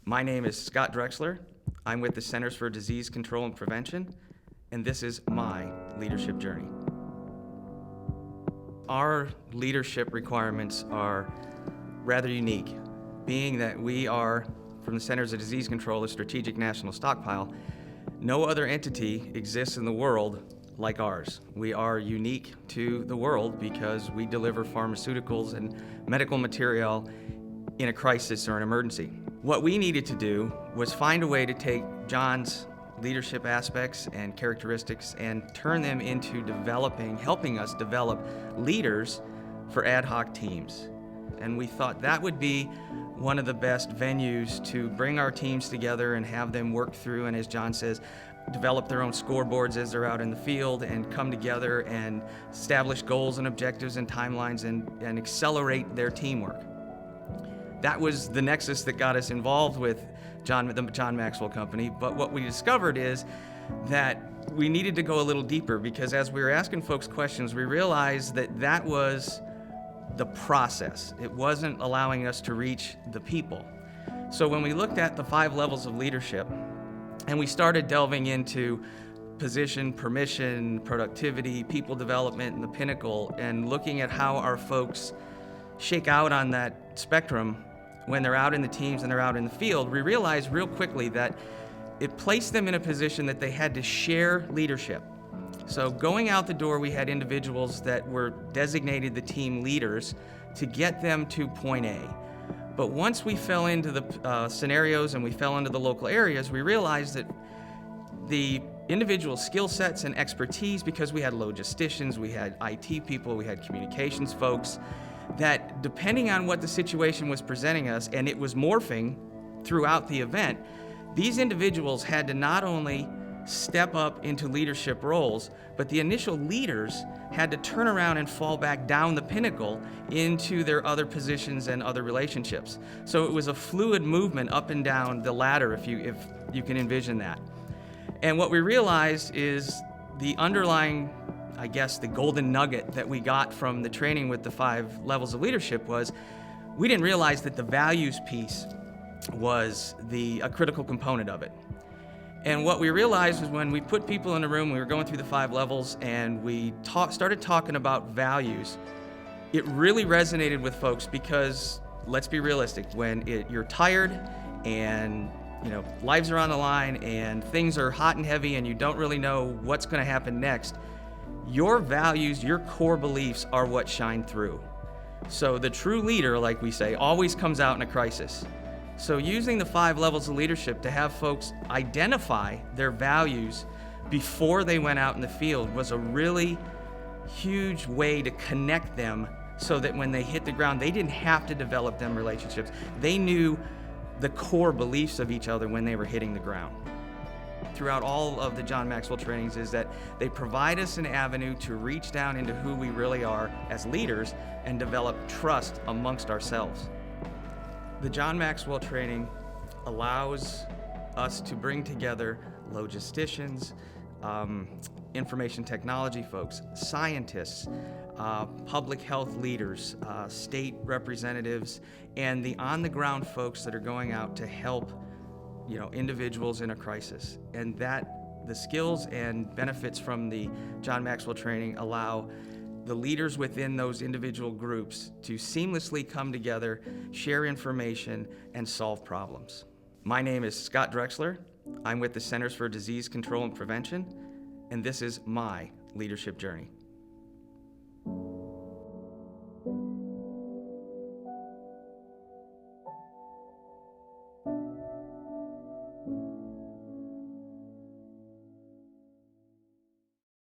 My name is Scott Drexler. I'm with the Centers for Disease Control and Prevention, and this is my leadership journey. Our leadership requirements are rather unique, being that we are, from the Centers of Disease Control, a strategic national stockpile. No other entity exists in the world like ours. We are unique to the world because we deliver pharmaceuticals and medical material in a crisis or an emergency. What we needed to do was find a way to take John's leadership aspects and characteristics and turn them into helping us develop leaders for ad hoc teams. And we thought that would be one of the best venues to bring our teams together and have them work through, and as John says, develop their own scoreboards as they're out in the field and come together and establish goals and objectives and timelines and accelerate their teamwork. That was the nexus that got us involved with the John Maxwell Company, but what we discovered is that we needed to go a little deeper, because as we were asking folks questions, we realized that that was the process. It wasn't allowing us to reach the people. So when we looked at the 5 levels of leadership, and we started delving into position, permission, productivity, people development, and the pinnacle, and looking at how our folks shake out on that spectrum when they're out in the teams and they're out in the field, we realized real quickly that it placed them in a position that they had to share leadership. So going out the door, we had individuals that were designated the team leaders to get them to point A. But once we fell into the scenarios and we fell into the local areas, we realized that the individual skill sets and expertise, because we had logisticians, we had IT people, we had communications folks, that depending on what the situation was presenting us, and it was morphing throughout the event, these individuals had to not only step up into leadership roles, but the initial leaders had to turn around and fall back down the pinnacle into their other positions and other relationships. So it was a fluid movement up and down the ladder, if you can envision that. And what we realized is the underlying, I guess, the golden nugget that we got from the training with the 5 levels of leadership was we didn't realize that the values piece was a critical component of it. And what we realized was when we put people in a room, we were going through the 5 levels, and we started talking about values, it really resonated with folks because, let's be realistic, when you're tired and lives are on the line and things are hot and heavy and you don't really know what's going to happen next, your values, your core beliefs are what shine through. So the true leader, like we say, always comes out in a crisis. So using the 5 levels of leadership to have folks identify their values before they went out in the field was a really huge way to connect them so that when they hit the ground, they didn't have to develop them relationships. They knew the core beliefs of each other when they were hitting the ground. Throughout all of the John Maxwell trainings is that they provide us an avenue to reach down into who we really are as leaders and develop trust amongst ourselves. The John Maxwell training allows us to bring together logisticians, information technology folks, scientists, public health leaders, state representatives, and the on-the-ground folks that are going out to help individuals in a crisis. And that the skills and benefits from the John Maxwell training allow the leaders within those individual groups to seamlessly come together, share information, and solve problems. My name is Scott Drexler. I'm with the Centers for Disease Control and Prevention, and this is my leadership journey.